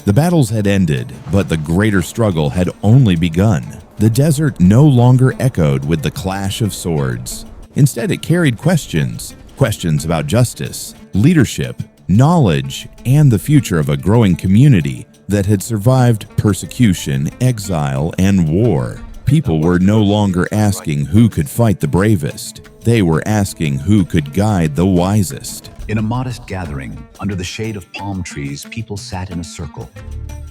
The battles had ended, but the greater struggle had only begun. The desert no longer echoed with the clash of swords. Instead, it carried questions about justice, leadership, knowledge, and the future of a growing community that had survived persecution, exile, and war. People were no longer asking who could fight the bravest. They were asking who could guide the wisest. In a modest gathering, under the shade of palm trees, people sat in a circle.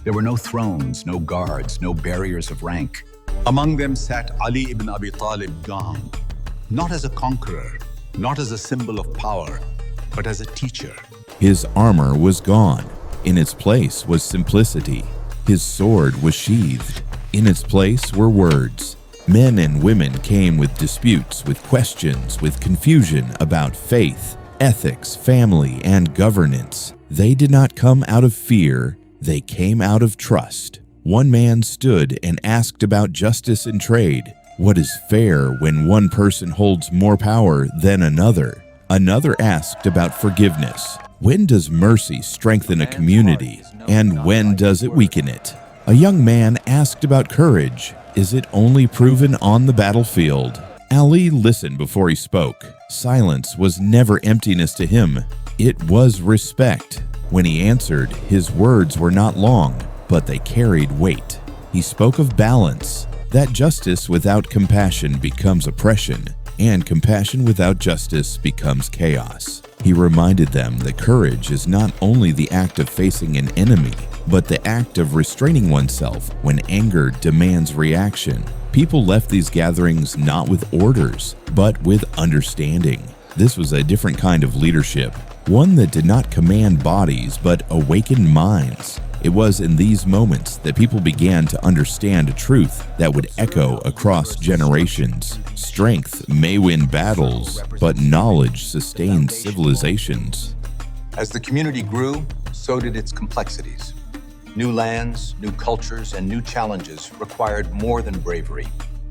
There were no thrones, no guards, no barriers of rank. Among them sat Ali ibn Abi Talib gone, not as a conqueror, not as a symbol of power, but as a teacher. His armor was gone. In its place was simplicity. His sword was sheathed. In its place were words. Men and women came with disputes, with questions, with confusion about faith, ethics, family, and governance. They did not come out of fear, they came out of trust. One man stood and asked about justice in trade. What is fair when one person holds more power than another? Another asked about forgiveness. When does mercy strengthen a community, and when does it weaken it? A young man asked about courage. Is it only proven on the battlefield? Ali listened before he spoke. Silence was never emptiness to him. It was respect. When he answered, his words were not long, but they carried weight. He spoke of balance, that justice without compassion becomes oppression, and compassion without justice becomes chaos. He reminded them that courage is not only the act of facing an enemy, but the act of restraining oneself when anger demands reaction. People left these gatherings not with orders, but with understanding. This was a different kind of leadership, one that did not command bodies but awakened minds. It was in these moments that people began to understand a truth that would echo across generations. Strength may win battles, but knowledge sustains civilizations. As the community grew, so did its complexities. New lands, new cultures, and new challenges required more than bravery.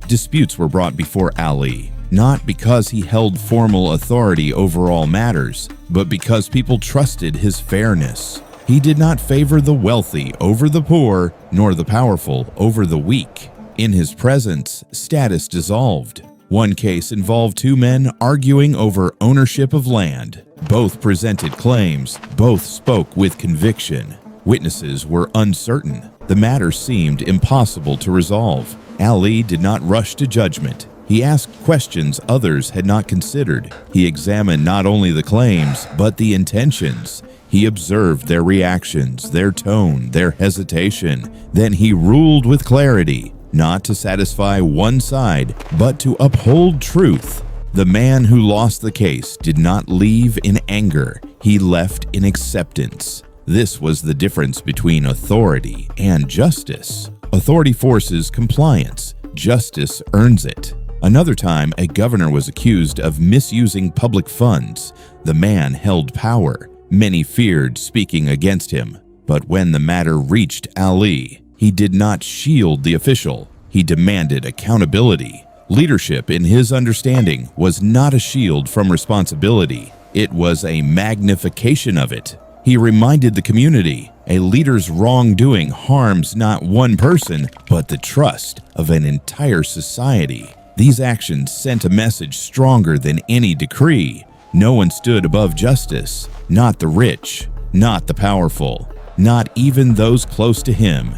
Disputes were brought before Ali, not because he held formal authority over all matters, but because people trusted his fairness. He did not favor the wealthy over the poor, nor the powerful over the weak. In his presence, status dissolved. One case involved two men arguing over ownership of land. Both presented claims, both spoke with conviction. Witnesses were uncertain. The matter seemed impossible to resolve. Ali did not rush to judgment. He asked questions others had not considered. He examined not only the claims, but the intentions. He observed their reactions, their tone, their hesitation. Then he ruled with clarity, not to satisfy one side, but to uphold truth. The man who lost the case did not leave in anger. He left in acceptance. This was the difference between authority and justice. Authority forces compliance. Justice earns it. Another time, a governor was accused of misusing public funds. The man held power. Many feared speaking against him. But when the matter reached Ali, he did not shield the official. He demanded accountability. Leadership, in his understanding, was not a shield from responsibility. It was a magnification of it. He reminded the community, a leader's wrongdoing harms not one person, but the trust of an entire society. These actions sent a message stronger than any decree. No one stood above justice, not the rich, not the powerful, not even those close to him.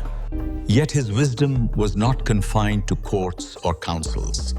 Yet his wisdom was not confined to courts or councils.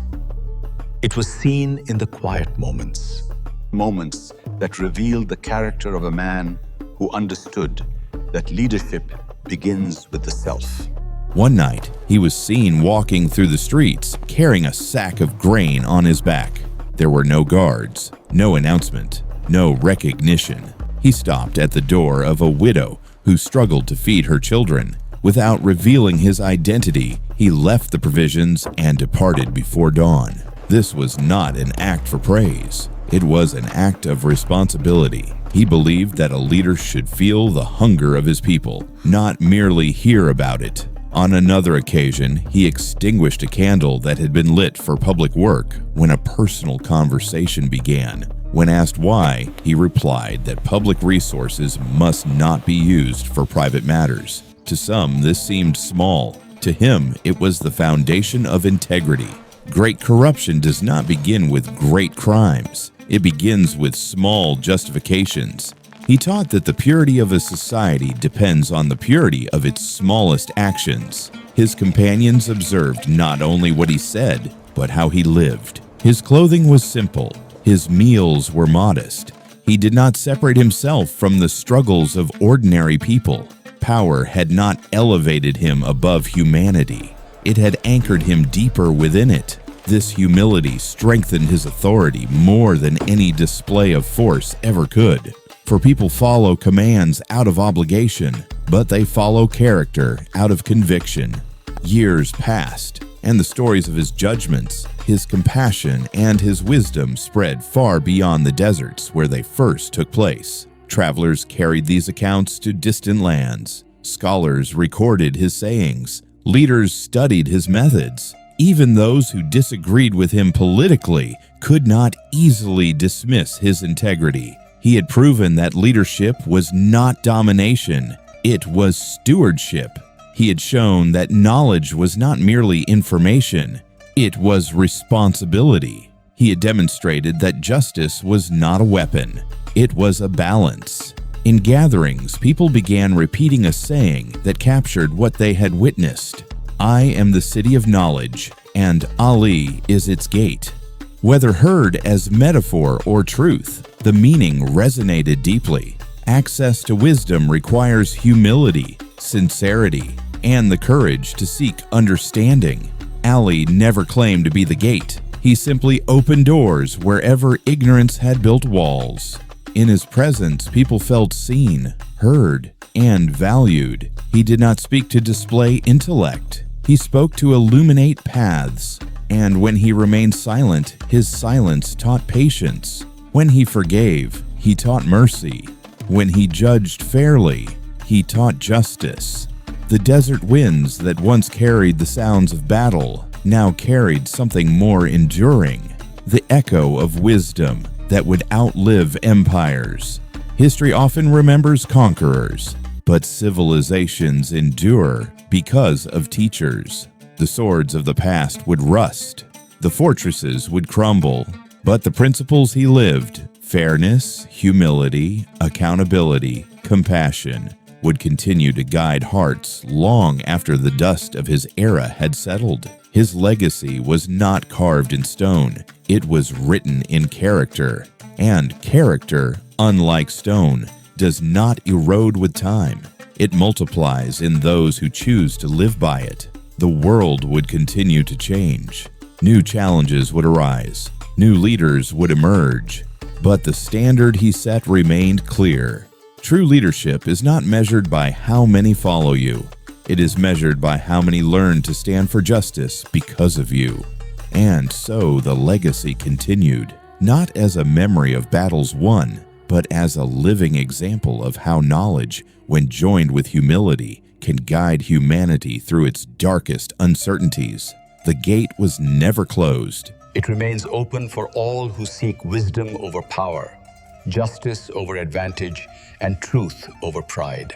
It was seen in the quiet moments, moments that revealed the character of a man who understood that leadership begins with the self. One night, he was seen walking through the streets, carrying a sack of grain on his back. There were no guards, no announcement, no recognition. He stopped at the door of a widow who struggled to feed her children. Without revealing his identity, he left the provisions and departed before dawn. This was not an act for praise. It was an act of responsibility. He believed that a leader should feel the hunger of his people, not merely hear about it. On another occasion, he extinguished a candle that had been lit for public work when a personal conversation began. When asked why, he replied that public resources must not be used for private matters. To some, this seemed small. To him, it was the foundation of integrity. Great corruption does not begin with great crimes. It begins with small justifications. He taught that the purity of a society depends on the purity of its smallest actions. His companions observed not only what he said, but how he lived. His clothing was simple. His meals were modest. He did not separate himself from the struggles of ordinary people. Power had not elevated him above humanity. It had anchored him deeper within it. This humility strengthened his authority more than any display of force ever could. For people follow commands out of obligation, but they follow character out of conviction. Years passed, and the stories of his judgments, his compassion, and his wisdom spread far beyond the deserts where they first took place. Travelers carried these accounts to distant lands. Scholars recorded his sayings. Leaders studied his methods. Even those who disagreed with him politically could not easily dismiss his integrity. He had proven that leadership was not domination, it was stewardship. He had shown that knowledge was not merely information, it was responsibility. He had demonstrated that justice was not a weapon, it was a balance. In gatherings, people began repeating a saying that captured what they had witnessed. I am the city of knowledge, and Ali is its gate. Whether heard as metaphor or truth, the meaning resonated deeply. Access to wisdom requires humility, sincerity, and the courage to seek understanding. Ali never claimed to be the gate. He simply opened doors wherever ignorance had built walls. In his presence, people felt seen, heard, and valued. He did not speak to display intellect. He spoke to illuminate paths. And when he remained silent, his silence taught patience. When he forgave, he taught mercy. When he judged fairly, he taught justice. The desert winds that once carried the sounds of battle now carried something more enduring, the echo of wisdom that would outlive empires. History often remembers conquerors, but civilizations endure because of teachers. The swords of the past would rust, the fortresses would crumble, but the principles he lived, fairness, humility, accountability, compassion, would continue to guide hearts long after the dust of his era had settled. His legacy was not carved in stone, it was written in character. And character, unlike stone, does not erode with time. It multiplies in those who choose to live by it. The world would continue to change. New challenges would arise. New leaders would emerge. But the standard he set remained clear. True leadership is not measured by how many follow you. It is measured by how many learn to stand for justice because of you. And so the legacy continued, not as a memory of battles won, but as a living example of how knowledge, when joined with humility, can guide humanity through its darkest uncertainties. The gate was never closed. It remains open for all who seek wisdom over power, justice over advantage, and truth over pride.